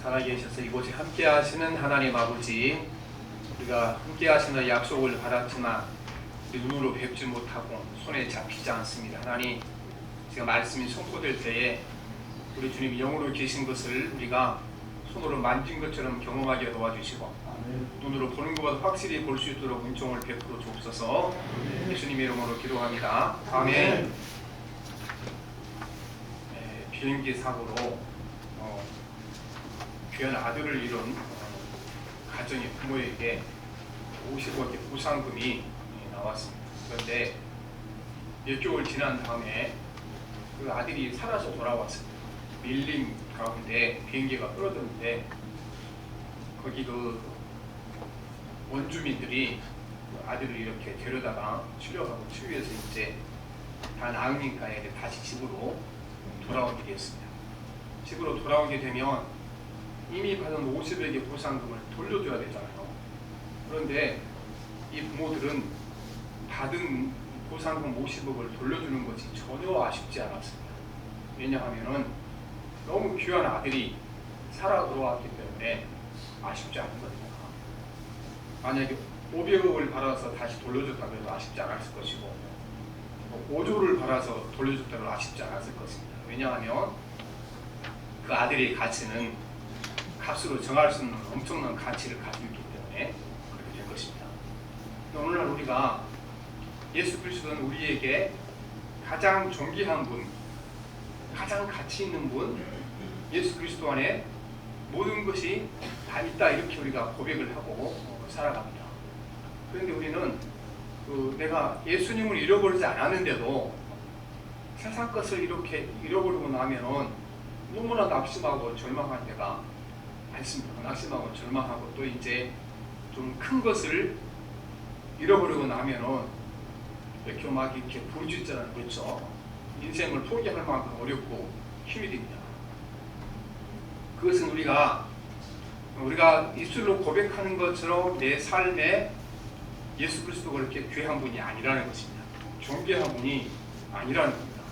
살아계셔서 이곳에 함께 하시는 하나님 아버지, 우리가 함께 하시는 약속을 받았지만 우리 눈으로 뵙지 못하고 손에 잡히지 않습니다. 하나님, 제가 말씀이 선포될 때에 우리 주님이 영으로 계신 것을 우리가 손으로 만진 것처럼 경험하게 도와주시고 눈으로 보는 것보다 확실히 볼 수 있도록 은총을 베풀어 주옵소서. 예수님의 이름으로 기도합니다. 아멘. 비행기 사고로 귀한 아들을 잃은 가정의 부모에게 50억의 보상금이 나왔습니다. 그런데 몇 개월 지난 다음에 그 아들이 살아서 돌아왔습니다. 밀림 가운데 비행기가 떨어졌는데 거기 그 원주민들이 그 아들을 이렇게 데려다가 치료하고 치유해서 이제 다 나으니까 이제 다시 집으로 돌아오게 되었습니다. 집으로 돌아오게 되면 이미 받은 50억의 보상금을 돌려줘야 되잖아요. 그런데 이 부모들은 받은 보상금 50억을 돌려주는 것이 전혀 아쉽지 않았습니다. 왜냐하면 너무 귀한 아들이 살아 돌아왔기 때문에 아쉽지 않은 겁니다. 만약에 500억을 받아서 다시 돌려줬다고 해도 아쉽지 않았을 것이고 5조를 받아서 돌려줬다고 아쉽지 않았을 것입니다. 왜냐하면 그 아들의 가치는 값으로 정할 수 있는 엄청난 가치를 가지고 있기 때문에 그렇게 된 것입니다. 오늘날 우리가 예수 그리스도는 우리에게 가장 존귀한 분, 가장 가치 있는 분, 예수 그리스도 안에 모든 것이 다 있다, 이렇게 우리가 고백을 하고 살아갑니다. 그런데 우리는 내가 예수님을 잃어버리지 않았는데도 세상 것을 이렇게 잃어버리고 나면은 너무나 낙심하고 절망할 때가 많습니다. 낙심하고 절망하고 또 이제 좀 큰 것을 잃어버리고 나면은 이렇게 막 이렇게 부르짖잖아요. 그렇죠? 인생을 포기할 만큼 어렵고 힘이 듭니다. 그것은 우리가 입술로 고백하는 것처럼 내 삶에 예수 그리스도가 그렇게 귀한 분이 아니라는 것입니다. 존귀한 분이 아니라는 겁니다.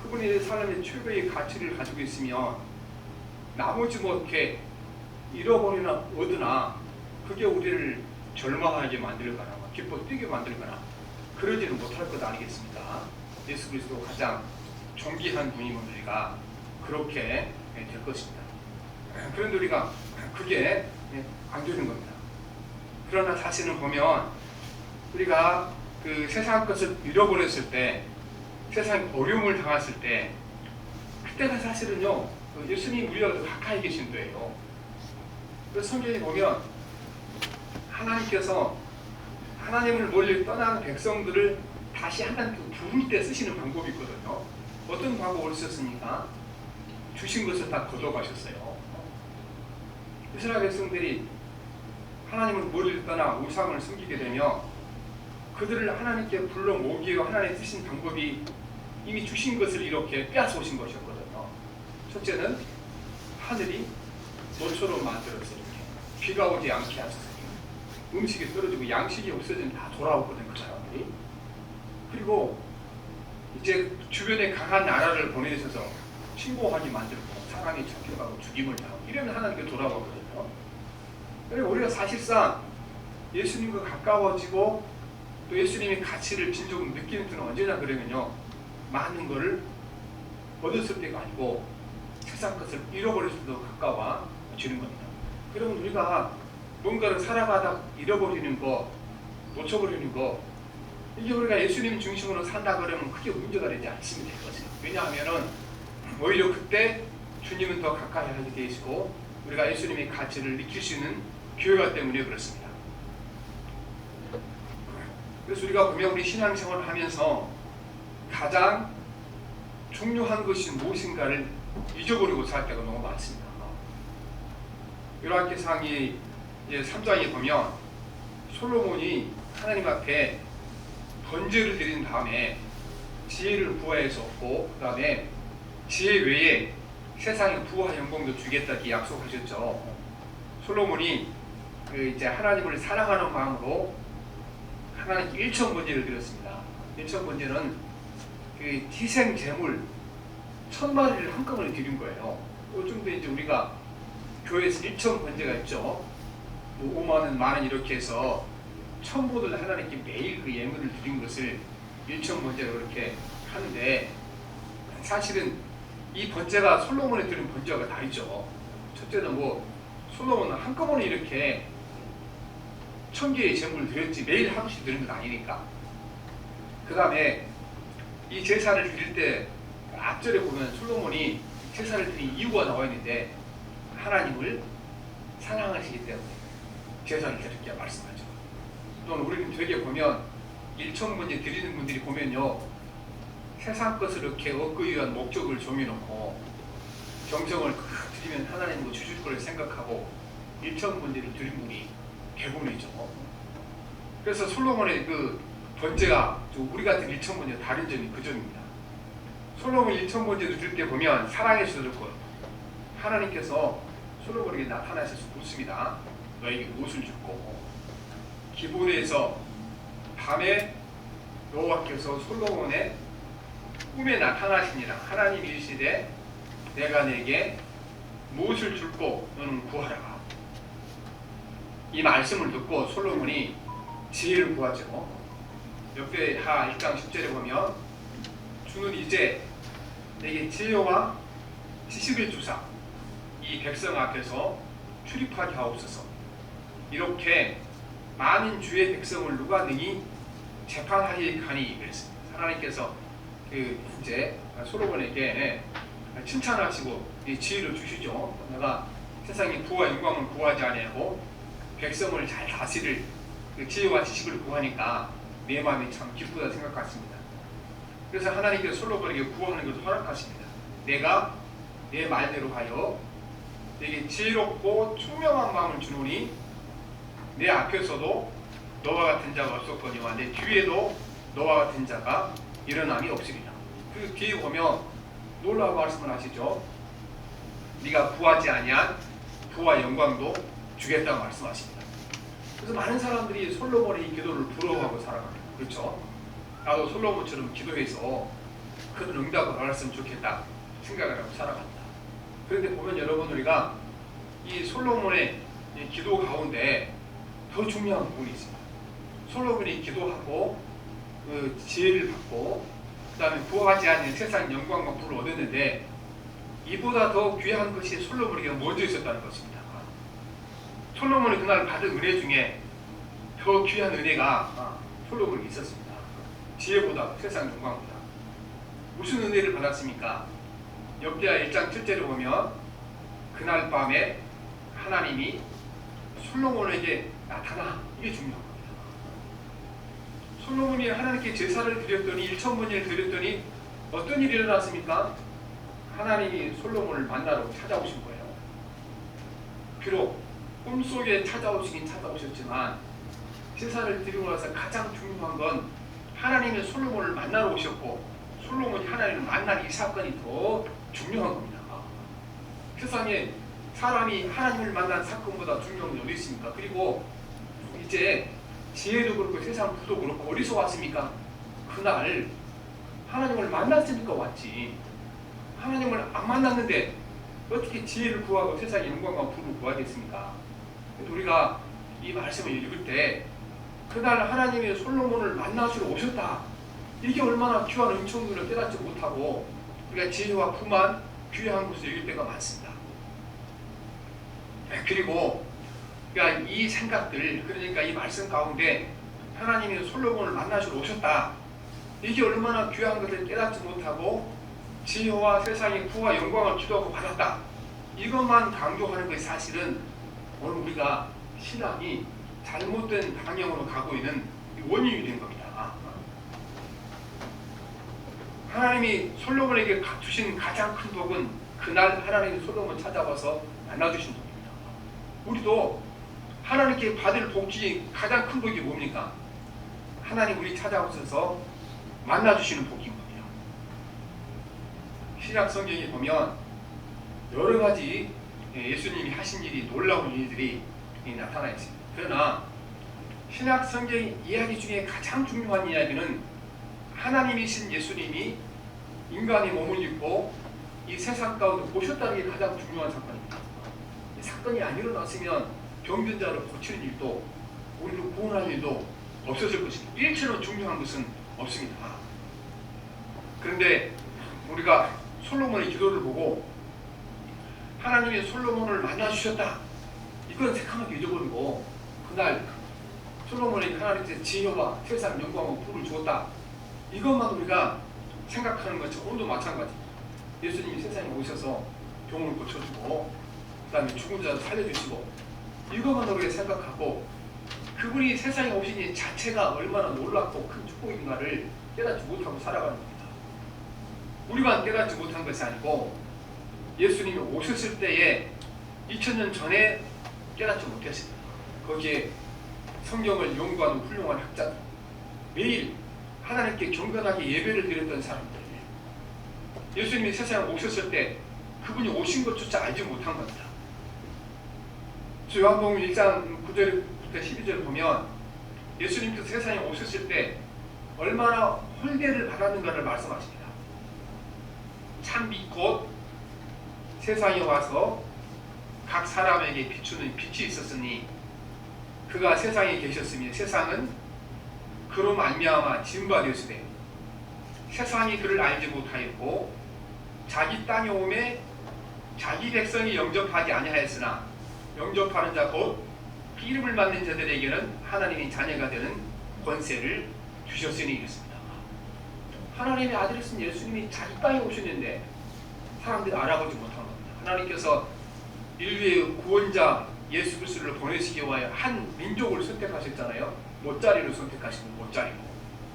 그분이 내 삶의 최고의 가치를 가지고 있으면 나머지 뭐 이렇게 잃어버리나 얻으나 그게 우리를 절망하게 만들거나 기뻐 뛰게 만들거나 그러지는 못할 것 아니겠습니까? 예수 그리스도가 가장 존귀한 분이면 우리가 그렇게 될 것입니다. 그런데 우리가 그게 안 되는 겁니다. 그러나 사실은 보면 우리가 그 세상 것을 잃어버렸을 때, 세상 어려움을 당했을 때, 그때가 사실은요 예수님 우리와 더 가까이 계신 거예요. 그래서 성경에 보면 하나님께서 하나님을 멀리 떠나는 백성들을 다시 하나님께 부를 때 쓰시는 방법이 있거든요. 어떤 방법을 쓰셨습니까? 주신 것을 다 거둬가셨어요. 이스라엘 백성들이 하나님을 멀리 떠나 우상을 섬기게 되면 그들을 하나님께 불러 모으기 위해 하나님 쓰신 방법이 이미 주신 것을 이렇게 빼앗아 오신 것이었거든요. 첫째는 하늘이 모처럼 만들어서 이렇게 비가 오지 않게 하셨어요. 음식이 떨어지고 양식이 없어지면 다 돌아오거든요, 그 사람들이. 그리고 이제 주변에 강한 나라를 보내셔서 침공하게 만들고 사람이 잡혀가고 죽임을 당하고 이러면 하나님께 돌아오거든요. 그리고 우리가 사실상 예수님과 가까워지고 또 예수님의 가치를 진정으로 느끼는 때는 언제나 그러면요 많은 것을 얻었을 때가 아니고 세상 것을 잃어버릴 수도 가까워지는 겁니다. 그러면 우리가 뭔가를 살아가다 잃어버리는 거, 놓쳐버리는 거, 이게 우리가 예수님 중심으로 산다 그러면 크게 문제가 되지 않습니다. 왜냐하면은 오히려 그때 주님은 더 가까이 하게 되시고 우리가 예수님의 가치를 느낄 수 있는 기회가 때문에 그렇습니다. 그래서 우리가 보면 우리 신앙생활을 하면서 가장 중요한 것이 무엇인가를 잊어버리고 살 때가 너무 많습니다. 요한계시록이 3장에 보면 솔로몬이 하나님 앞에 번제를 드린 다음에 지혜를 부하해서 얻고 그 다음에 지혜 외에 세상에 부와 영광도 주겠다 이렇게 약속하셨죠. 솔로몬이 이제 하나님을 사랑하는 마음으로 하나님께 1천 번제를 드렸습니다. 1천 번제는 그 희생 제물 1000마리를 한꺼번에 드린 거예요. 요즘도 이제 우리가 교회에서 일천 번제가 있죠. 뭐 5만 원, 만 원 이렇게 해서 천부들 하나님께 매일 그 예물을 드린 것을 일천 번제로 그렇게 하는데, 사실은 이 번제가 솔로몬이 드린 번제가 다르죠. 첫째는 뭐 솔로몬은 한꺼번에 이렇게 1000개의 제물을 드렸지 매일 하루씩 드린 건 아니니까. 그 다음에 이 제사를 드릴 때 앞절에 보면 솔로몬이 제사를 드린 이유가 나와 있는데, 하나님을 사랑하시기 때문에 제사를 드렸게 말씀하죠. 또는 우리는 되게 보면 일천번제 드리는 분들이 보면요, 세상 것을 이렇게 얻기 위한 목적을 정해놓고 정성을 드리면 하나님 뭐 주실 걸 생각하고 일천번제를 드린 분이 대부분이죠. 그래서 솔로몬의 그 번제가 우리 같은 일천번제 다른 점이 그 점입니다. 솔로몬 일천번제를 드릴 때 보면 사랑에서 듣고 하나님께서 솔로몬에게 나타나셔서 묻습니다. 너에게 무엇을 줄 거고, 기브온에서 밤에 여호와께서 솔로몬의 꿈에 나타나시니라. 하나님이 이르시되 내가 내게 무엇을 줄고 너는 구하라. 이 말씀을 듣고 솔로몬이 지혜를 구하죠. 역대하 1장 10절에 보면 주는 이제 내게 지혜와 지식을 주사 이 백성 앞에서 출입하게 하옵소서. 이렇게 많은 주의 백성을 누가 능히 재판하리하니 그랬습니다. 하나님께서 이제 솔로몬에게 칭찬하시고 지혜를 주시죠. 내가 세상의 부와 영광을 구하지 아니하고 백성을 잘 다스릴 지혜와 지식을 구하니까 내 마음이 참 기쁘다 생각했습니다. 그래서 하나님께서 솔로몬에게 구하는 것을 허락하십니다. 내가 내 말대로 하여 내게 지혜롭고 총명한 마음을 주노니 내 앞에서도 너와 같은 자가 없었거니와 내 뒤에도 너와 같은 자가 일어남이 없으리라. 그 뒤에 보면 놀라운 말씀을 하시죠. 네가 구하지 아니한 부와 영광도 주겠다고 말씀하십니다. 그래서 많은 사람들이 솔로몬의 이 기도를 부러워하고 살아갑니다. 그렇죠? 나도 솔로몬처럼 기도해서 그런 응답을 받았으면 좋겠다 생각을 하고 살아갑니다. 그런데 보면 여러분, 우리가 이 솔로몬의 이 기도 가운데 더 중요한 부분이 있습니다. 솔로몬이 기도하고 그 지혜를 받고 그 다음에 구하지 않는 세상 영광과 부를 얻었는데, 이보다 더 귀한 것이 솔로몬에게 먼저 있었다는 것입니다. 솔로몬이 그날 받은 은혜 중에 더 귀한 은혜가 솔로몬에게 있었습니다. 지혜보다, 세상 영광보다. 무슨 은혜를 받았습니까? 역대하 1장 7절에 보면 그날 밤에 하나님이 솔로몬에게 나타나. 이게 중요한 겁니다. 솔로몬이 하나님께 제사를 드렸더니 1천번제를 드렸더니 어떤 일이 일어났습니까? 하나님이 솔로몬을 만나러 찾아오신 거예요. 비록 꿈속에 찾아오시긴 찾아오셨지만 제사를 드리고 나서 가장 중요한 건 하나님이 솔로몬을 만나러 오셨고, 솔로몬이 하나님을 만난 이 사건이 더 중요한 겁니다. 세상에 사람이 하나님을 만난 사건보다 중요한 게 어디 있습니까? 그리고 이제 지혜도 그렇고 세상 부도 그렇고 어디서 왔습니까? 그날 하나님을 만났으니까 왔지. 하나님을 안 만났는데 어떻게 지혜를 구하고 세상의 영광과 부를 구하겠습니까? 우리가 이 말씀을 읽을 때 그날 하나님이 솔로몬을 만나시러 오셨다, 이게 얼마나 귀한 은총들을 깨닫지 못하고 우리가 지혜와 부만 귀한 것을 읽을 때가 많습니다. 그리고 그러니까 이 생각들, 그러니까 이 말씀 가운데 하나님이 솔로몬을 만나시러 오셨다, 이게 얼마나 귀한 것을 깨닫지 못하고 지혜와 세상의 부와 영광을 기도하고 받았다, 이것만 강조하는 것이 사실은 오늘 우리가 신앙이 잘못된 방향으로 가고 있는 원인이 된 겁니다. 하나님이 솔로몬에게 주신 가장 큰 복은 그날 하나님이 솔로몬 찾아와서 만나주신 복입니다. 우리도 하나님께 받을 복 중에 가장 큰 복이 뭡니까? 하나님 우리 찾아오셔서 만나주시는 복인 겁니다. 신약 성경에 보면 여러 가지 예수님이 하신 일이, 놀라운 일들이 나타나 있습니다. 그러나 신약 성경 이야기 중에 가장 중요한 이야기는 하나님이신 예수님이 인간의 몸을 입고 이 세상 가운데 오셨다는 게 가장 중요한 사건입니다. 사건이 안 일어났으면 병든 자를 고치는 일도 우리를 구원하는 일도 없어질 것입니다. 일처럼 중요한 것은 없습니다. 그런데 우리가 솔로몬의 기도를 보고 하나님이 솔로몬을 만나주셨다, 이건 새카맣게 잊어버리고 그날 솔로몬이 하나님께 지혜와 세상 영광과 부를 주었다, 이것만 우리가 생각하는 것처럼 오늘도 마찬가지입니다. 예수님이 세상에 오셔서 병을 고쳐주고 그 다음에 죽은 자를 살려주시고 이것만 우리가 생각하고 그분이 세상에 오신 이 자체가 얼마나 놀랍고 큰 축복인가를 깨닫지 못하고 살아가는 겁니다. 우리만 깨닫지 못한 것이 아니고 예수님이 오셨을 때에 2000년 전에 깨닫지 못했습니다. 거기에 성경을 연구하는 훌륭한 학자들, 매일 하나님께 경건하게 예배를 드렸던 사람들, 예수님이 세상에 오셨을 때 그분이 오신 것조차 알지 못한 겁니다. 요한복음 1장 9절부터 12절을 보면 예수님께서 세상에 오셨을 때 얼마나 홀대를 받았는가를 말씀하십니다. 참빛 곧 세상에 와서 각 사람에게 비추는 빛이 있었으니 그가 세상에 계셨으며 세상은 그로 말미암아 지은 바 되었으되 세상이 그를 알지 못하였고 자기 땅에 오매 자기 백성이 영접하지 아니하였으나 영접하는 자 곧 이름을 받는 자들에게는 하나님의 자녀가 되는 권세를 주셨으니 이랬습니다. 하나님의 아들이신 예수님이 자기 땅에 오셨는데 사람들이 알아보지 못한 겁니다. 하나님께서 인류의 구원자 예수 그리스도를 보내시기 위하여 한 민족을 선택하셨잖아요. 못자리를 선택하시는 못자리로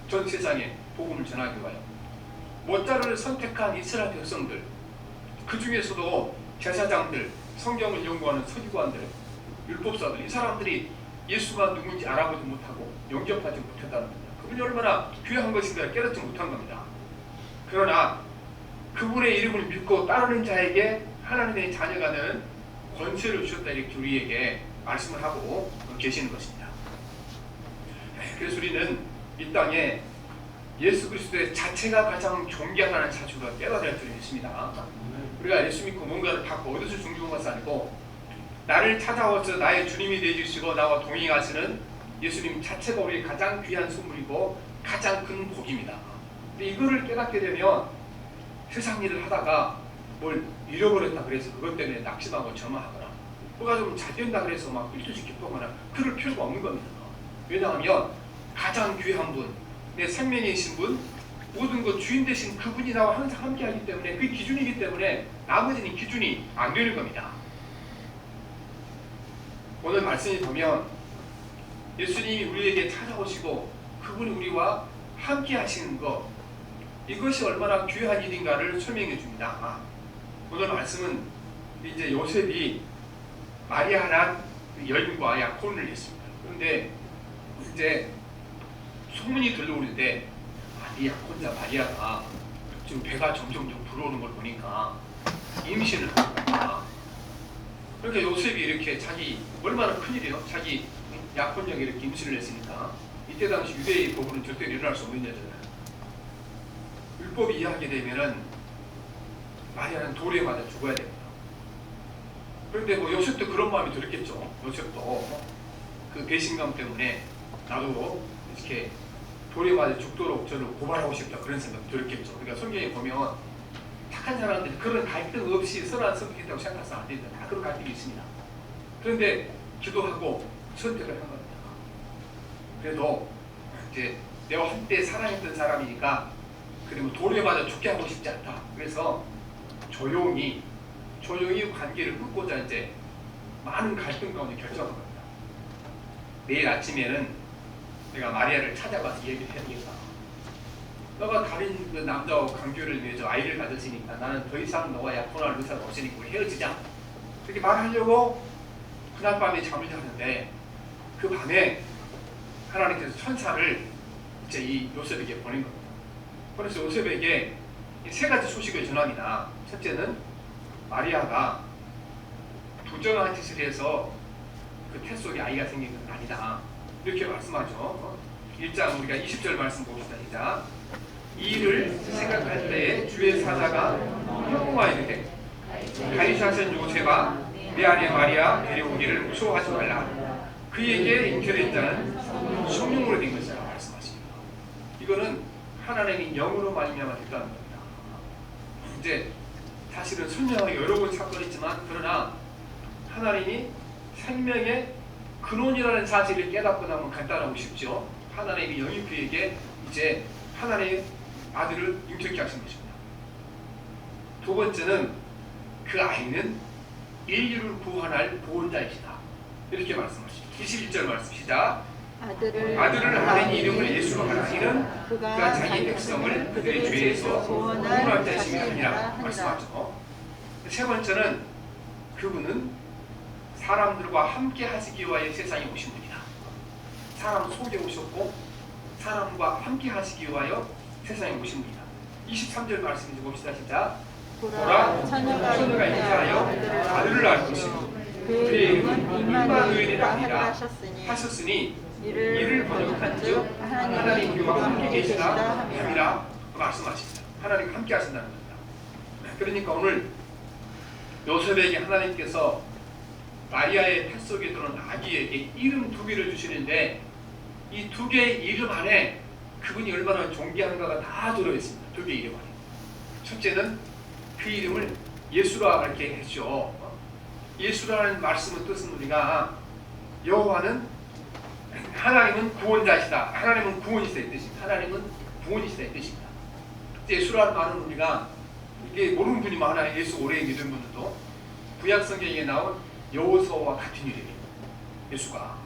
전 세상에 복음을 전하기 위하여 못자리를 선택한 이스라엘 백성들, 그 중에서도 제사장들, 성경을 연구하는 서기관들, 율법사들, 이 사람들이 예수가 누군지 알아보지 못하고 영접하지 못했다는 겁니다. 그분이 얼마나 귀한 것인가를 깨닫지 못한 겁니다. 그러나 그분의 이름을 믿고 따르는 자에게 하나님의 자녀가 되는 권세를 주셨다, 이렇게 우리에게 말씀을 하고 계시는 것입니다. 그래서 우리는 이 땅에 예수 그리스도의 자체가 가장 존귀하다는 사실을 깨달아야 되겠습니다. 우리가 예수 믿고 뭔가를 받고 얻어서 중요한 것이 아니고 나를 찾아와서 나의 주님이 되어주시고 나와 동행하시는 예수님 자체가 우리의 가장 귀한 선물이고 가장 큰 복입니다. 근데 이거를 깨닫게 되면 세상 일을 하다가 뭘 잃어버렸다 그래서 그것 때문에 낙심하고 절망하거나 뭐가 좀 잘 된다 그래서 막 일주일 기뻐하거나 그럴 필요가 없는 겁니다. 왜냐하면 가장 귀한 분, 내 생명이신 분, 모든 것 주인 되신 그분이 나와 항상 함께하기 때문에 그게 기준이기 때문에 나머지는 기준이 안 되는 겁니다. 오늘 말씀을 보면 예수님이 우리에게 찾아오시고 그분이 우리와 함께 하시는 것, 이것이 얼마나 귀한 일인가를 설명해 줍니다. 오늘 말씀은 이제 요셉이 마리아란 여인과 약혼을 했습니다. 그런데 이제 소문이 들려오는데 이 약혼자 마리아가 지금 배가 점점 불어오는 걸 보니까 임신을 하는 겁니다. 그러니까 요셉이 이렇게 자기 얼마나 큰일이에요. 자기 약혼자가 이렇게 임신을 했으니까 이때 당시 유대의 법으로는 절대로 일어날 수 없는 일이잖아요. 율법이 이해하게 되면은 마리아는 돌에 맞아 죽어야 됩니다. 그런데 뭐 요셉도 그런 마음이 들었겠죠. 요셉도 그 배신감 때문에 나도 이렇게 돌에 맞아 죽도록 저를 고발하고 싶다 그런 생각이 들었겠죠. 그러니까 성경에 보면 착한 사람들이 그런 갈등 없이 선한 성격이 있다고 생각해서 안 됩니다. 다 그런 갈등이 있습니다. 그런데 기도하고 선택을 한 겁니다. 그래도 이제 내가 한때 사랑했던 사람이니까 그리고 돌에 맞아 죽게 하고 싶지 않다. 그래서 조용히 관계를 끊고자 이제 많은 갈등 가운데 결정한 겁니다. 내일 아침에는 내가 마리아를 찾아가서 얘기를 해야 되겠다. 너가 다른 그 남자와 관계를 맺어 아이를 가졌으니까 나는 더 이상 너와 약혼할 의사가 없으니까 우리 헤어지자. 그렇게 말하려고 그날 밤에 잠을 자는데 그 밤에 하나님께서 천사를 이제 이 요셉에게 보낸 겁니다. 그래서 요셉에게 세 가지 소식을 전합니다. 첫째는 마리아가 부정한 짓을 해서 그 태 속에 아이가 생긴 건 아니다. 이렇게 말씀하죠. 1장 우리가 20절 말씀 봅시다. 시작. 이 일을 생각할 때에 주의 사자가 현무하이르되 가이사신 요셉아 내 아내 마리아 데려오기를 무서워하지 말라. 그에게 잉태된 자는 성령으로 된 것이라 말씀하십니다. 이거는 하나님이 영으로 말미암아 됐다는 겁니다. 이제 사실은 설명하기 어려운 사건이지만 그러나 하나님이 생명의 근원이라는 사실을 깨닫고 나면 간단하고 쉽죠. 하나님이 영육부에게 이제 하나님의 아들을 잉태케 하신 것입니다. 두 번째는 그 아이는 인류를 구원할 구원자이시다. 이렇게 말씀하십니다. 21절 말씀 시작. 아들을 하는 이름을 예수로 하라. 이는 그가 자기 백성을 그들의 죄에서 구원할 자심이 아니라 말씀하죠. 세 번째는 그분은 사람들과 함께 하시기 위하여 세상에 오신 분이다. 사람 속에 오셨고 사람과 함께 하시기 위하여 세상에 오신 분이다. 23절 말씀 좀 봅시다. 시작. 보라 처녀가 잉태하여 아들을 낳을 것이고 그의 이름은 임마누엘이라 하리라 하셨으니 이를 번역한즉 하나님 그와 함께 계시다 함이라 말씀하십니다. 하나님 함께 하신다는 겁니다. 그러니까 오늘 요셉에게 하나님께서 마리아의 뱃 속에 들어온 아기에게 이름 두 개를 주시는데 이 두 개의 이름 안에 그분이 얼마나 존귀한가가 다 들어있습니다. 두 개의 이름 안에. 첫째는 그 이름을 예수라 이렇게 했죠. 예수라는 말씀의 뜻은 우리가 여호와는 하나님은 구원자시다. 하나님은 구원이시다 이 뜻입니다. 하나님은 구원이시다 이 뜻입니다. 예수라는 말은 우리가 이게 모르는 분이 많아요. 예수 오래 믿은 분들도 구약 성경에 나온 여호수아와 같은 이름이에요. 예수가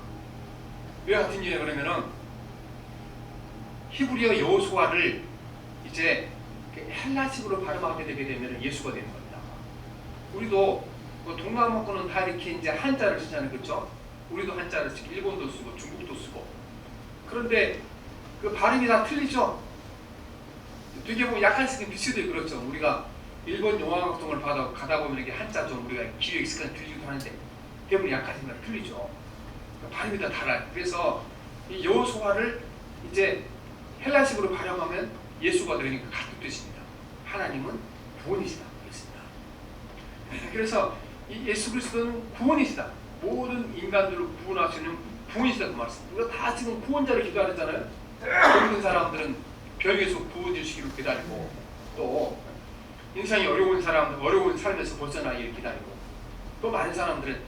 왜 같은 이름이에요? 그러면은 히브리어 여호수아를 이제 헬라식으로 발음하게 되게 되면 예수가 되는 겁니다. 우리도 동남아권은 다 이렇게 이제 한자를 쓰잖아요, 그렇죠? 우리도 한자를 쓰고 일본도 쓰고 중국도 쓰고. 그런데 그 발음이 다 틀리죠. 되게 보면 약간씩 비슷해요, 그렇죠? 우리가 일본 영화활동을 가다 보면 이게 한자 좀 우리가 귀에 익숙한 들리기도 하는데 대부분 약간씩 틀리죠. 발음이 다 달라요. 그래서 이 여호수아를 이제 헬라식으로 발음하면 예수가 되니까 같은 뜻입니다. 하나님은 구원이시다. 그렇습니다. 그래서 이 예수 그리스도는 구원이시다. 모든 인간들을 구원하시는 구원이시다 그 말씀. 우리가 다 지금 구원자를 기도하잖아요. 모든 사람들은 별에서 구원주시기를 기다리고 또 인생이 어려운 사람들 어려운 삶에서 벗어나기를 기다리고 또 많은 사람들은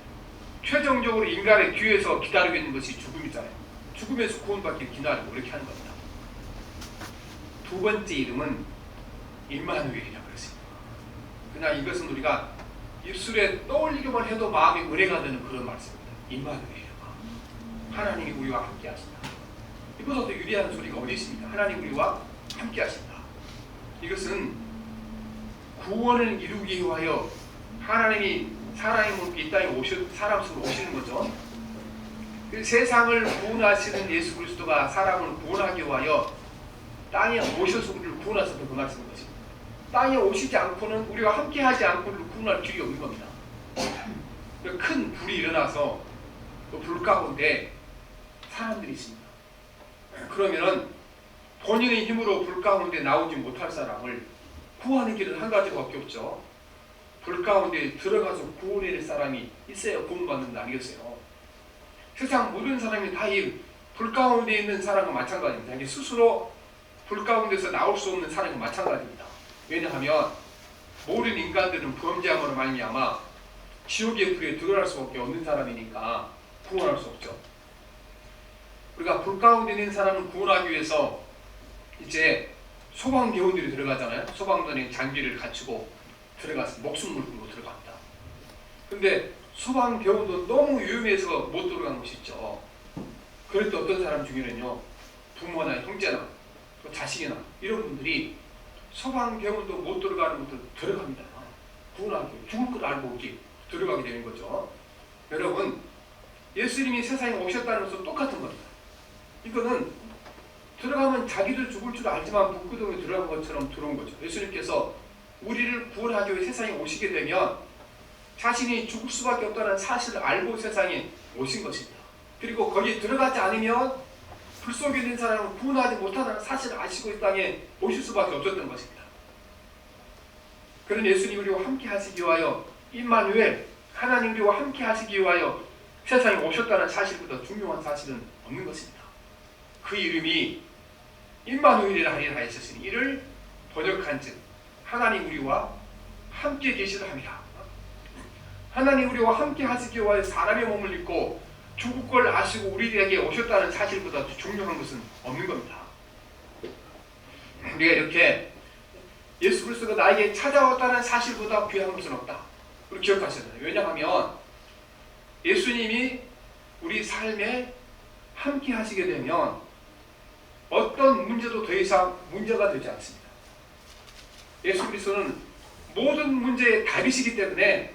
최종적으로 인간의 귀에서 기다리고 있는 것이 죽음이잖아요. 죽음에서 구원받기를 기다리고 이렇게 하는 겁니다. 두 번째 이름은 임마누엘이라고 그랬습니다. 그냥 이것은 우리가 입술에 떠올리기만 해도 마음이 은혜가 되는 그런 말씀입니다. 임마누엘이라고. 하나님이 우리와 함께 하신다. 이보다 더 유리한 소리가 어디 있습니까? 하나님 우리와 함께 하신다. 이것은 구원을 이루기 위하여 하나님이 사람의 몸 이 땅에 사람 속으로 오시는 거죠. 그 세상을 구원하시는 예수 그리스도가 사람을 구원하기 위하여 땅에 오셔서 우리를 구원하셨던 그 말씀인 것입니다. 땅에 오시지 않고는 우리와 함께하지 않고는 구원할 길이 없는 겁니다. 큰 불이 일어나서 그 불 가운데 사람들이 있습니다. 그러면은 본인의 힘으로 불 가운데 나오지 못할 사람을 구하는 길은 한 가지밖에 없죠. 불 가운데 들어가서 구원해낼 사람이 있어야 구원받는 거 아니겠어요? 세상 모든 사람이 다 이 불 가운데 있는 사람과 마찬가지입니다. 이게 스스로 불 가운데서 나올 수 없는 사람과 마찬가지입니다. 왜냐하면 모든 인간들은 범죄함으로 말미암아 지옥의 불에 들어갈 수밖에 없는 사람이니까 구원할 수 없죠. 우리가 불 가운데 있는 사람을 구원하기 위해서 이제 소방대원들이 들어가잖아요. 소방관이 장비를 갖추고 들어가서 목숨을 걸고 들어갑니다. 근데 소방대원도 너무 위험해서 못 들어간 곳이 있죠. 그럴 때 어떤 사람 중에는요, 부모나 형제나 자식이나 이런 분들이 소방대원도 못 들어가는 곳들 들어갑니다. 구원하기 죽을 걸 알고 이렇게 들어가게 되는 거죠. 여러분, 예수님이 세상에 오셨다는 것은 똑같은 겁니다. 이거는 들어가면 자기도 죽을 줄 알지만 북구동에 들어간 것처럼 들어온 거죠. 예수님께서 우리를 구원하기 위해 세상에 오시게 되면 자신이 죽을 수밖에 없다는 사실을 알고 세상에 오신 것입니다. 그리고 거기에 들어가지 않으면 불 속에 있는 사람을 구원하지 못하는 사실을 아시고 이 땅에 오실 수밖에 없었던 것입니다. 그런 예수님이 우리와 함께 하시기 위하여 임마누엘, 하나님 우리와 함께 하시기 위하여 세상에 오셨다는 사실보다 중요한 사실은 없는 것입니다. 그 이름이 임마누엘이라 하리라 하셨으니 이를 번역한즉 하나님 우리와 함께 계시다 함이라. 하나님 우리와 함께 하시기 위하여 사람의 몸을 입고 죽을 걸 아시고 우리에게 오셨다는 사실보다 중요한 것은 없는 겁니다. 우리가 이렇게 예수 그리스도가 나에게 찾아왔다는 사실보다 귀한 것은 없다. 우리 기억하셔야 돼요. 왜냐하면 예수님이 우리 삶에 함께 하시게 되면 어떤 문제도 더 이상 문제가 되지 않습니다. 예수 그리스도는 모든 문제의 답이시기 때문에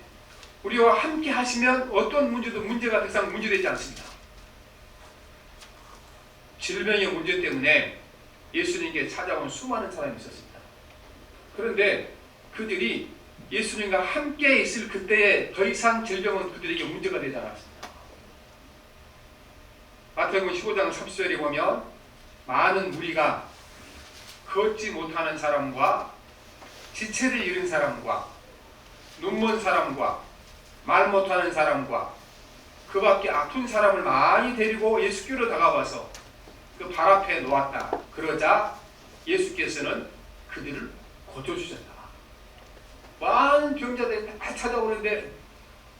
우리와 함께 하시면 어떤 문제도 문제가 더 이상 문제되지 않습니다. 질병의 문제 때문에 예수님께 찾아온 수많은 사람이 있었습니다. 그런데 그들이 예수님과 함께 있을 그때에 더 이상 질병은 그들에게 문제가 되지 않았습니다. 마태복음 15장 30절에 보면 많은 무리가 걷지 못하는 사람과 지체를 잃은 사람과 눈먼 사람과 말 못하는 사람과 그 밖에 아픈 사람을 많이 데리고 예수께로 다가와서 그 발 앞에 놓았다. 그러자 예수께서는 그들을 고쳐주셨다. 많은 병자들이 다 찾아오는데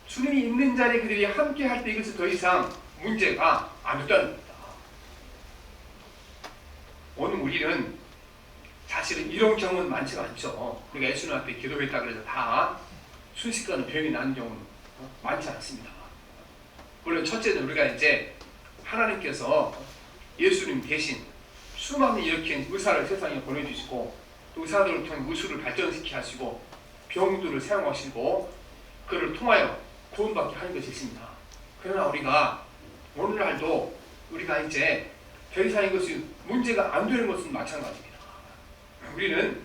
주님이 있는 자리에 그들이 함께 할 때 이것이 더 이상 문제가 안 됐다는 겁니다. 오늘 우리는 사실은 이런 경우는 많지가 않죠. 우리가 예수님 앞에 기도했다 그래서 다 순식간에 병이 나는 경우는 많지 않습니다. 물론 첫째는 우리가 이제 하나님께서 예수님 대신 수많은 이렇게 의사를 세상에 보내주시고 또 의사들을 통해 의술을 발전시키게 하시고 병들을 사용하시고 그를 통하여 구원받게 하는 것이 있습니다. 그러나 우리가 오늘날도 우리가 이제 더 이상 이것이 문제가 안 되는 것은 마찬가지입니다. 우리는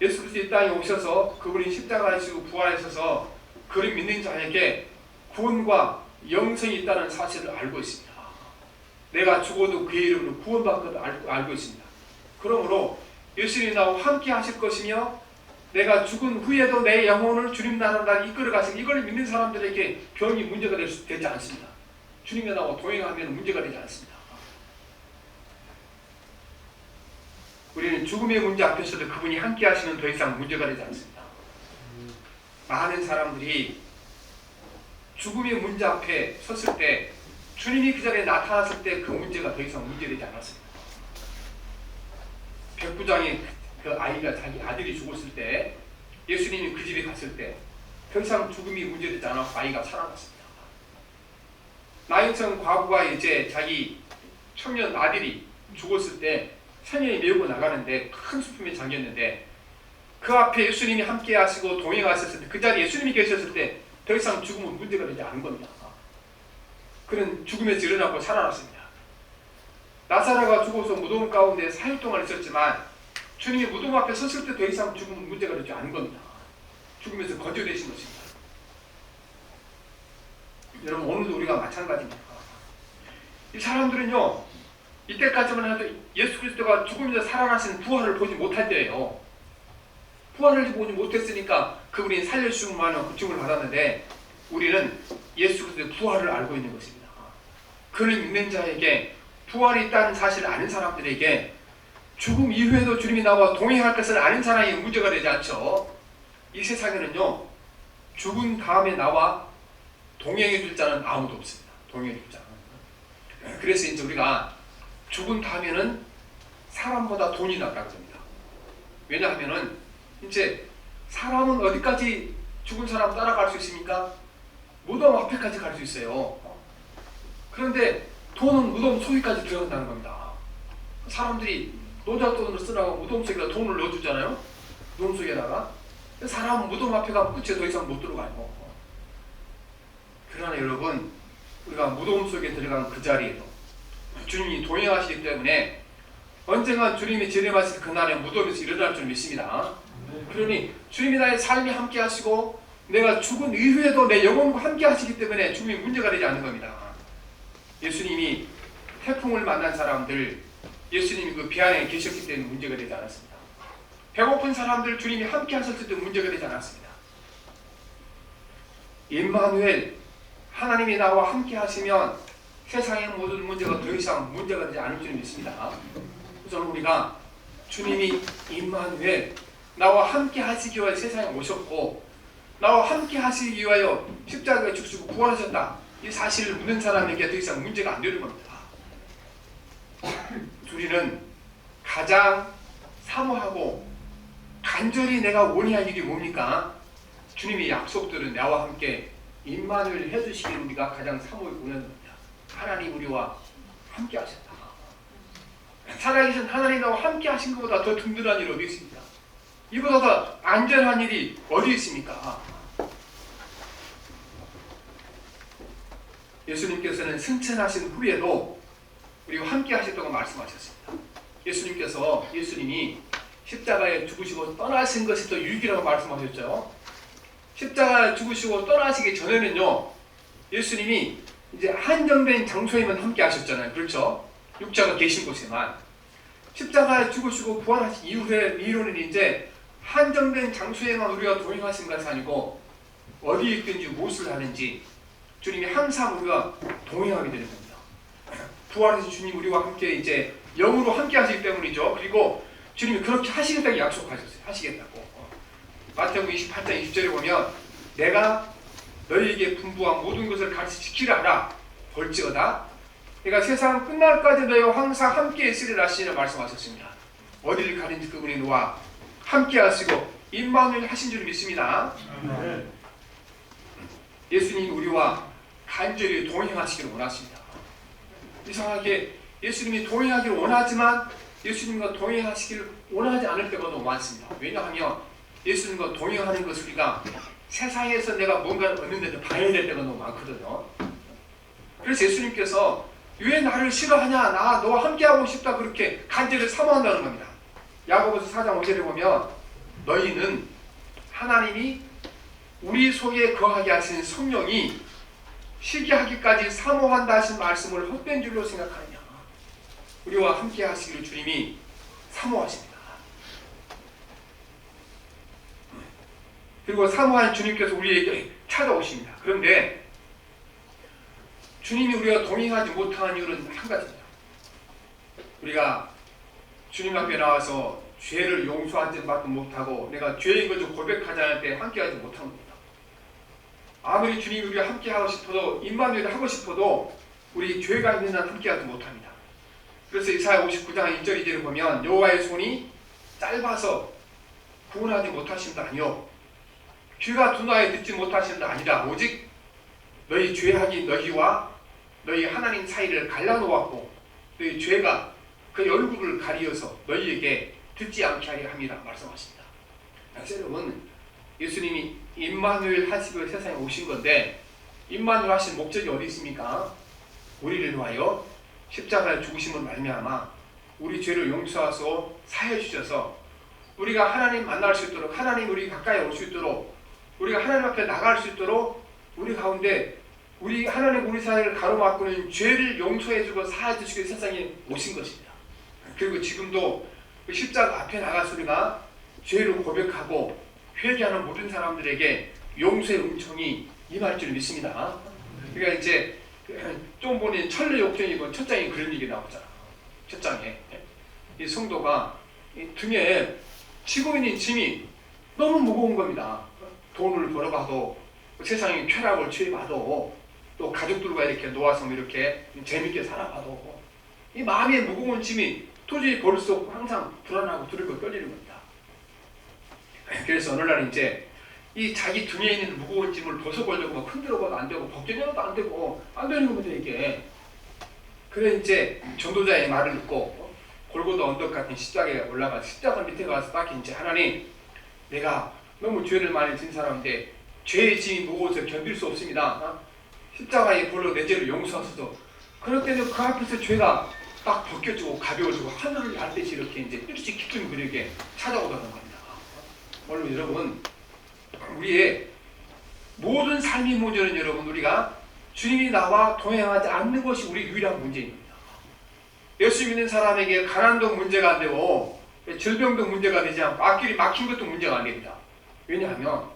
예수 그리스도 이 땅에 오셔서 그분이 십자가에 지고 부활하셔서 그를 믿는 자에게 구원과 영생이 있다는 사실을 알고 있습니다. 내가 죽어도 그의 이름으로 구원받고도 알고 있습니다. 그러므로 예수님이 나와 함께 하실 것이며 내가 죽은 후에도 내 영혼을 주님 나라로 이끌어 가시고 이걸 믿는 사람들에게 병이 문제가 되지 않습니다. 주님과 나와 동행하면 문제가 되지 않습니다. 우리는 죽음의 문제 앞에서도 그분이 함께 하시면 더 이상 문제가 되지 않습니다. 많은 사람들이 죽음의 문제 앞에 섰을 때 주님이 그 자리에 나타났을 때 그 문제가 더 이상 문제되지 않았습니다. 백부장이 그 아이가 자기 아들이 죽었을 때 예수님이 그 집에 갔을 때 더 이상 죽음이 문제되지 않았고 아이가 살아났습니다. 나인성 과부가 이제 자기 청년 아들이 죽었을 때 생명이 메우고 나가는데 큰 슬픔에 잠겼는데 그 앞에 예수님이 함께 하시고 동행하셨을 때 그 자리에 예수님이 계셨을 때 더 이상 죽음은 문제가 되지 않은 겁니다. 그는 죽음에서 일어나고 살아났습니다. 나사로가 죽어서 무덤 가운데 4일 동안 있었지만 주님이 무덤 앞에 섰을 때 더 이상 죽음은 문제가 되지 않은 겁니다. 죽음에서 거저되신 것입니다. 여러분 오늘도 우리가 마찬가지입니다. 이 사람들은요 이때까지만 해도 예수 그리스도가 죽음에서 살아나신 부활을 보지 못할 때예요. 부활을 보지 못했으니까 그분이 살려주심만은 고침을 받았는데 우리는 예수 그리스도의 부활을 알고 있는 것입니다. 그를 믿는 자에게 부활이 있다는 사실을 아는 사람들에게 죽음 이후에도 주님이 나와 동행할 것을 아는 사람이 문제가 되지 않죠. 이 세상에는요 죽은 다음에 나와 동행해 줄 자는 아무도 없습니다. 동행해 줄 자는. 그래서 이제 우리가 죽은 다음에는 사람보다 돈이 낫다고 합니다. 왜냐하면은 이제 사람은 어디까지 죽은 사람 따라갈 수 있습니까? 무덤 앞에까지 갈 수 있어요. 그런데 돈은 무덤 속에까지 들어간다는 겁니다. 사람들이 노잣돈을 쓰라고 무덤 속에다 돈을 넣어주잖아요. 무덤 속에다가. 사람은 무덤 앞에 가면 끝에 더 이상 못 들어가요. 그러나 여러분 우리가 무덤 속에 들어간 그 자리에도 주님이 동행하시기 때문에 언젠가 주님이 재림하실 그날에 무덤에서 일어날 줄 믿습니다. 그러니 주님이 나의 삶이 함께 하시고 내가 죽은 이후에도 내 영혼과 함께 하시기 때문에 죽음이 문제가 되지 않는 겁니다. 예수님이 태풍을 만난 사람들 예수님이 그 배 안에 계셨기 때문에 문제가 되지 않았습니다. 배고픈 사람들 주님이 함께 하셨을 때 문제가 되지 않았습니다. 임마누엘, 하나님이 나와 함께 하시면 세상의 모든 문제가 더 이상 문제가 되지 않을 줄 믿습니다. 그래서 우리가 주님이 임마누엘, 나와 함께 하시기 위하여 세상에 오셨고 나와 함께 하시기 위하여 십자가에 죽으시고 부활하셨다, 이 사실을 묻는 사람에게 더 이상 문제가 안 되는 겁니다. 우리는 가장 사모하고 간절히 내가 원해야 할 일이 뭡니까? 주님의 약속들은 나와 함께 임마누엘 해주시기를 우리가 가장 사모하고 원하는 겁니다. 하나님 우리와 함께 하셨다. 살아계신 하나님 나와 함께 하신 것보다 더 든든한 일이 어디 있습니까? 이보다 더 안전한 일이 어디 있습니까? 예수님께서는 승천하신 후에도 우리와 함께 하셨다고 말씀하셨습니다. 예수님이 십자가에 죽으시고 떠나신 것이 더 유익이라고 말씀하셨죠. 십자가에 죽으시고 떠나시기 전에는요, 예수님이 이제 한정된 장소에만 함께 하셨잖아요. 그렇죠? 육자가 계신 곳에만. 십자가에 죽으시고 부활하신 이후로는 이제 한정된 장소에만 우리가 동행하신 것이 아니고 어디에 있든지 무엇을 하는지 주님이 항상 우리가 동행하게 되는 겁니다. 부활하신 주님 우리와 함께 이제 영으로 함께 하시기 때문이죠. 그리고 주님이 그렇게 하시겠다고 약속하셨어요. 하시겠다고. 마태복음 28장 20절에 보면 내가 너희에게 분부한 모든 것을 가르쳐 지키라 하라. 볼지어다 내가 세상 끝날까지 너희와 항상 함께 있으리라 하시는 말씀하셨습니다. 어디를 가든지 그분이 너와 함께 하시고 임마누엘 하신 줄 믿습니다. 예수님이 우리와 간절히 동행하시기를 원하십니다. 이상하게 예수님이 동행하기를 원하지만 예수님과 동행하시기를 원하지 않을 때가 너무 많습니다. 왜냐하면 예수님과 동행하는 것을 우리가 세상에서 내가 뭔가를 얻는데도 방해될 때가 너무 많거든요. 그래서 예수님께서 왜 나를 싫어하냐, 나 너와 함께하고 싶다, 그렇게 간절히 사모한다는 겁니다. 야고보서 4장 5절에 보면 너희는 하나님이 우리 속에 거하게 하신 성령이 시기하기까지 사모한다 하신 말씀을 헛된 줄로 생각하느냐. 우리와 함께 하시기를 주님이 사모하십니다. 그리고 사모하는 주님께서 우리에게 찾아오십니다. 그런데 주님이 우리가 동행하지 못하는 이유는 한 가지입니다. 우리가 주님 앞에 나와서 죄를 용서하지 못하고 내가 죄인 것을 고백하지 않을 때 함께하지 못한 겁니다. 아무리 주님이 우리와 함께하고 싶어도 임마누엘을 하고 싶어도 우리 죄가 있는 한 함께하지 못합니다. 그래서 이사야 59장 1절 2절을 보면 여호와의 손이 짧아서 구원하지 못하심도 아니요 귀가 둔하여 듣지 못하심도 아니라 오직 너희 죄악이 너희와 너희 하나님 사이를 갈라놓았고 너희 죄가 그 얼굴을 가리어서 너희에게 듣지 않게 하려 함이라 말씀하십니다. 여러분, 예수님이 임마누엘 하시고 세상에 오신 건데 임마누엘 하신 목적이 어디 있습니까? 우리를 위하여 십자가에 죽으심을 말미암아 우리 죄를 용서하소 사해 주셔서 우리가 하나님 만날 수 있도록, 하나님 우리 가까이 올 수 있도록, 우리가 하나님 앞에 나갈 수 있도록 우리 가운데 우리 하나님 우리 사이를 가로막고는 죄를 용서해주고 사해주시고 세상에 오신 것입니다. 그리고 지금도 그 십자가 앞에 나가서 우리가 죄를 고백하고 회개하는 모든 사람들에게 용서의 은총이 임할 줄 믿습니다. 그러니까 이제 좀 보니 천례 역정이고 첫 장에 그런 얘기 나오잖아. 첫 장에 이 성도가 이 등에 지고 있는 짐이 너무 무거운 겁니다. 돈을 벌어봐도 세상에 쾌락을 취해봐도 또 가족들과 이렇게 놓아서 이렇게 재밌게 살아봐도 이 마음의 무거운 짐이 도저히 버릴 수 없고 항상 불안하고 두렵고 떨리는 겁니다. 그래서 어느 날 이제 이 자기 등에 있는 무거운 짐을 벗어보려고 막 흔들어봐도 안 되고 벗겨내도 안 되고 안 되는 겁니다 이게. 그래 이제 전도자의 말을 듣고 골고다 언덕 같은 십자가에 올라가 십자가 밑에 가서 딱 이제 하나님, 내가 너무 죄를 많이 진 사람인데 죄의 짐이 무거워서 견딜 수 없습니다. 십자가에 불러 내 죄를 용서하소서. 그럴 때는 그 앞에서 죄가 딱 벗겨지고 가벼워지고 하늘을 날 듯이 이렇게 이제 일찍 깊은 그에게 찾아오다는 겁니다. 물론 여러분, 우리의 모든 삶의 문제는 여러분 우리가 주님이 나와 동행하지 않는 것이 우리 유일한 문제입니다. 예수 믿는 사람에게 가난도 문제가 안 되고 질병도 문제가 되지 않고 앞길이 막힌 것도 문제가 안 됩니다. 왜냐하면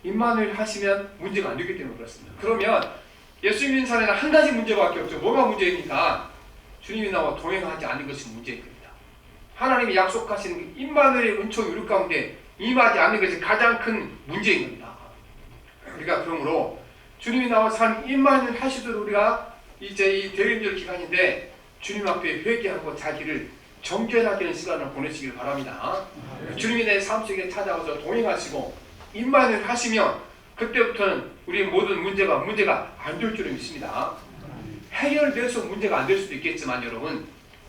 임마누엘 하시면 문제가 안 되기 때문에 그렇습니다. 그러면 예수 믿는 사람에는 한 가지 문제밖에 없죠. 뭐가 문제입니까? 주님이 나와 동행하지 않는 것이 문제인 겁니다. 하나님이 약속하시는 임마누엘의 은총이 우리 가운데 임하지 않는 것이 가장 큰 문제인 겁니다. 우리가 그러므로 주님이 나와 산 임마누엘 하시도록 우리가 이제 이 대림절 기간인데 주님 앞에 회개하고 자기를 정결하게 하는 시간을 보내시길 바랍니다. 주님이 내 삶 속에 찾아와서 동행하시고 임마누엘 하시면 그때부터는 우리의 모든 문제가 안 될 줄을 믿습니다. 해결돼서 문제가 안 될 수도 있겠지만 여러분,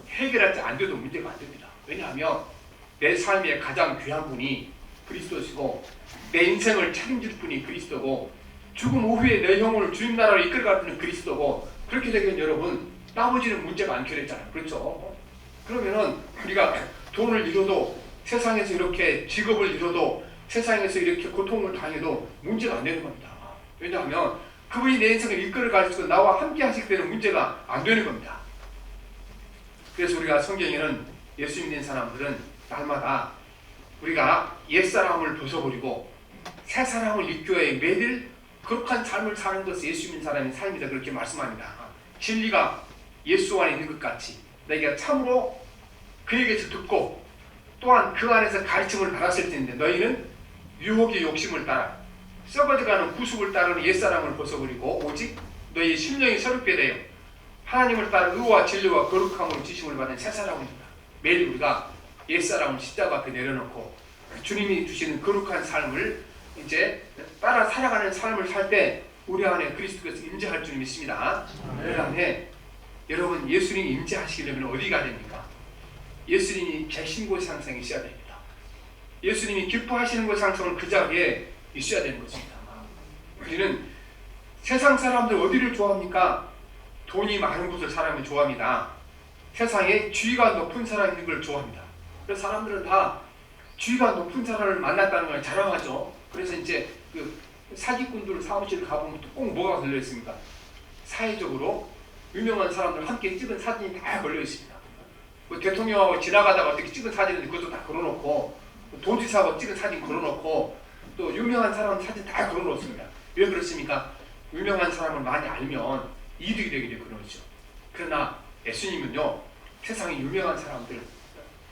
해결할 때 안 돼도 문제가 안 됩니다. 왜냐하면 내 삶의 가장 귀한 분이 그리스도시고 내 인생을 책임질 분이 그리스도고 죽음 오후에 내 영혼을 주님 나라로 이끌어갈 분은 그리스도고, 그렇게 되면 여러분 나머지는 문제가 안 해결했잖아요. 그렇죠? 그러면은 우리가 돈을 잃어도, 세상에서 이렇게 직업을 잃어도, 세상에서 이렇게 고통을 당해도 문제가 안 되는 겁니다. 왜냐하면 그분이 내 인생을 이끌어가시고 나와 함께 하시기 때문에 문제가 안 되는 겁니다. 그래서 우리가 성경에는 예수 믿는 사람들은 날마다 우리가 옛사람을 벗어버리고 새 사람을 입교해 매일 거룩한 삶을 사는 것이 예수 믿는 사람의 삶이다, 그렇게 말씀합니다. 진리가 예수 안에 있는 것 같이 내가 참으로 그에게서 듣고 또한 그 안에서 가르침을 받았을 텐데 너희는 유혹의 욕심을 따라 썩어져가는 구속을 따르는 옛사람을 벗어버리고 오직 너희 심령이 새롭게 되어 하나님을 따라 의와 진리와 거룩함으로 지심을 받은 새 사람입니다. 매일 우리가 옛사람을 십자가 앞에 내려놓고 주님이 주시는 거룩한 삶을 이제 따라 살아가는 삶을 살 때 우리 안에 그리스도께서 임재할 줄 믿습니다. 우리 안에 여러분 예수님이 임재하시려면 어디가 됩니까? 예수님이 계신 곳에 항상 있어야 됩니다. 예수님이 기뻐하시는 곳에 항상 그 자리에 있어야 되는 것입니다. 우리는 세상 사람들 어디를 좋아합니까? 돈이 많은 곳을 사람이 좋아합니다. 세상에 지위가 높은 사람이 있는 걸 좋아합니다. 그래서 사람들은 다 지위가 높은 사람을 만났다는 걸 자랑하죠. 그래서 이제 그 사기꾼들 사무실 가보면 또 꼭 뭐가 걸려 있습니까? 사회적으로 유명한 사람들 함께 찍은 사진이 다 걸려 있습니다. 뭐 대통령하고 지나가다가 어떻게 찍은 사진인데 그것도 다 걸어놓고, 도지사하고 찍은 사진 걸어놓고, 또 유명한 사람 사진 다 걸어놓습니다. 왜 그렇습니까? 유명한 사람을 많이 알면 이득이 되기 때문에 그러죠. 그러나 예수님은요, 세상에 유명한 사람들,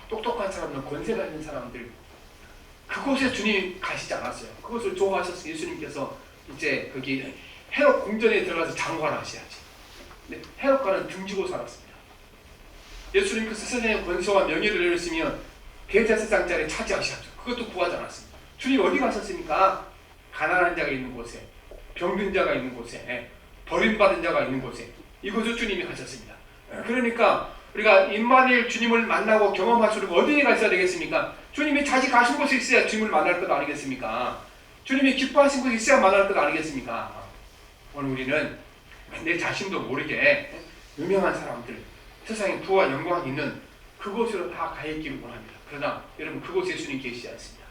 똑똑한 사람들, 권세가 있는 사람들, 그곳에 주님 가시지 않았어요. 그것을 좋아하셔서 예수님께서 이제 거기 헤롯 궁전에 들어가서 장관을 하셔야지. 근데 헤롯과는 등지고 살았습니다. 예수님께서 세상의 권세와 명예를 내렸으면 대제사장 자리에 차지하셔야죠. 그것도 구하지 않았습니다. 주님 어디 가셨습니까? 가난한 자가 있는 곳에, 병든 자가 있는 곳에, 버림받은 자가 있는 곳에, 이곳을 주님이 가셨습니다. 그러니까 우리가 임마누엘 주님을 만나고 경험하시려고 어디에 가셔야 되겠습니까? 주님이 자기 가신 곳에 있어야 주님을 만날 것 아니겠습니까? 주님이 기뻐하신 곳에 있어야 만날 것 아니겠습니까? 오늘 우리는 내 자신도 모르게 유명한 사람들, 세상에 부와 영광이 있는 그곳으로 다 가 있기를 원합니다. 그러나 여러분 그곳에 예수님 계시지 않습니다.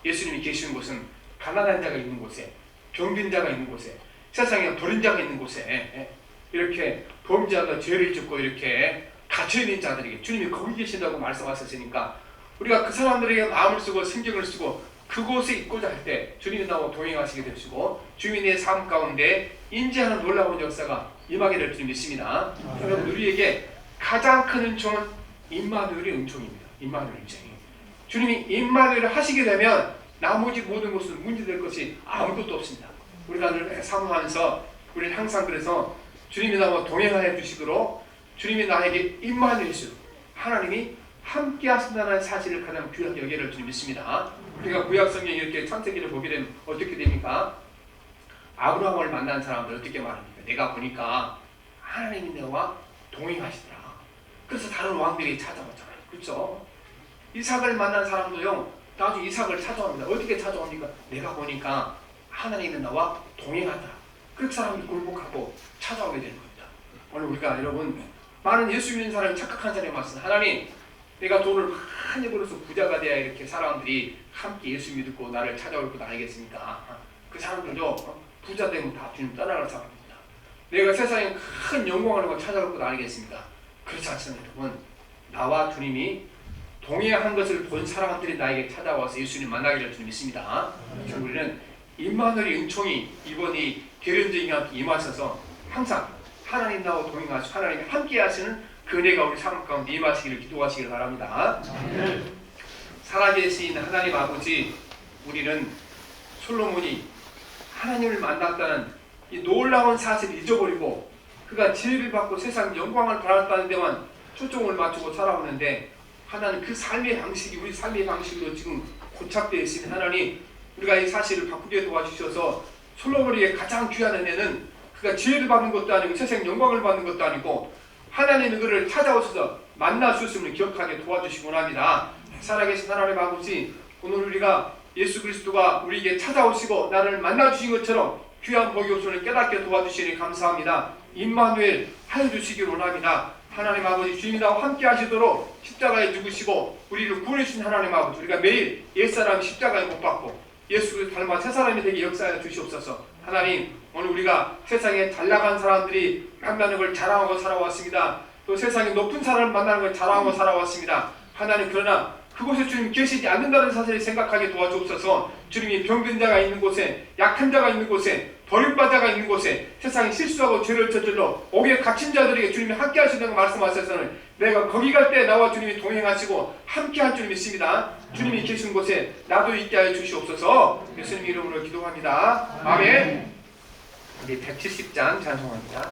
예수님이 계시는 곳은 가난한 자가 있는 곳에, 병든 자가 있는 곳에, 세상에 버린 자가 있는 곳에, 이렇게 범죄하다 죄를 짓고 이렇게 갇혀있는 자들에게 주님이 거기 계신다고 말씀하셨으니까 우리가 그 사람들에게 마음을 쓰고 신경을 쓰고 그곳에 있고자 할 때 주님이 나와 동행하시게 되시고 주님의 삶 가운데 인지하는 놀라운 역사가 임하게 될 줄 믿습니다. 여러분 우리에게 가장 큰 은총은 임마누엘의 은총입니다. 임마누엘 은총이. 주님이 임마누엘을 하시게 되면 나머지 모든 것은 문제될 것이 아무것도 없습니다. 우리가 늘 사모하면서 우리는 항상 그래서 주님이 나와 동행하여 주시도록 주님이 나에게 임마누엘이시로 하나님이 함께 하신다는 사실을 가장 귀하게 여겨야 할 줄 믿습니다. 우리가 구약성경에 이렇게 창세기를 보게 되면 어떻게 됩니까? 아브라함을 만난 사람들 어떻게 말합니까? 내가 보니까 하나님이 나와 동행하시더라. 그래서 다른 왕들이 찾아왔잖아요. 그렇죠? 이삭을 만난 사람도요, 나중에 이삭을 찾아옵니다. 어떻게 찾아옵니까? 내가 보니까 하나님이 나와 동행하더라. 그 사람이 굴복하고 찾아오게 되는 겁니다. 오늘 우리가 여러분 많은 예수 믿는 사람이 착각한 사람이 많습니다. 하나님, 내가 돈을 많이 벌어서 부자가 돼야 이렇게 사람들이 함께 예수 믿고 나를 찾아올 것 아니겠습니까? 그 사람들도 부자 되면 다 주님 떠나갈 사람입니다. 내가 세상에 큰 영광을 하고 찾아올 것 아니겠습니까? 그렇지 않습니다. 여러분, 나와 주님이 동행한 것을 본 사람들이 나에게 찾아와서 예수님 만나게 될 줄 믿습니다. 그래서 우리는 임마누엘의 은총이 이번 이 계련적인 임하셔서 항상 하나님 나와 동행하시고 하나님이 함께 하시는 그 은혜가 우리 삶 가운데 임하시기를 기도하시길 바랍니다. 살아계신 하나님 아버지, 우리는 솔로몬이 하나님을 만났다는 이 놀라운 사실을 잊어버리고 그가 지혜를 받고 세상 영광을 받았다는 데만 초점을 맞추고 살아오는데, 하나님 그 삶의 방식이 우리 삶의 방식으로 지금 고착되어 있으니 하나님 우리가 이 사실을 바꾸게 도와주셔서 솔로몬에게 가장 귀한 은혜는 그가 지혜를 받는 것도 아니고 세상 영광을 받는 것도 아니고 하나님의 그를 찾아오셔서 만날 수 있음을 기억하게 도와주시기 원합니다. 살아계신 하나님 아버지, 오늘 우리가 예수 그리스도가 우리에게 찾아오시고 나를 만나주신 것처럼 귀한 복이 없음을 깨닫게 도와주시니 감사합니다. 임마누엘 하여 주시기 원합니다. 하나님 아버지, 주님이 나와 함께 하시도록 십자가에 죽으시고 우리를 구원해 주신 하나님 아버지, 우리가 매일 옛사람 십자가에 못 박고 예수 그리스도 닮아 새 사람이 되게 역사하여 주시옵소서. 하나님, 오늘 우리가 세상에 잘나간 사람들이 만나는 걸 자랑하고 살아왔습니다. 또 세상에 높은 사람을 만나는 걸 자랑하고 살아왔습니다. 하나님, 그러나 그곳에 주님 계시지 않는다는 사실을 생각하게 도와주옵소서. 주님이 병든 자가 있는 곳에, 약한 자가 있는 곳에, 버림받은 자가 있는 곳에, 세상에 실수하고 죄를 저질러 옥에 갇힌 자들에게 주님이 함께 하신다고 말씀하셔서는 내가 거기 갈 때 나와 주님이 동행하시고 함께 할 줄 믿습니다. 주님이 계신 곳에 나도 있게 하여 주시옵소서. 예수님 이름으로 기도합니다. 아멘. 우리 170장 찬송합니다.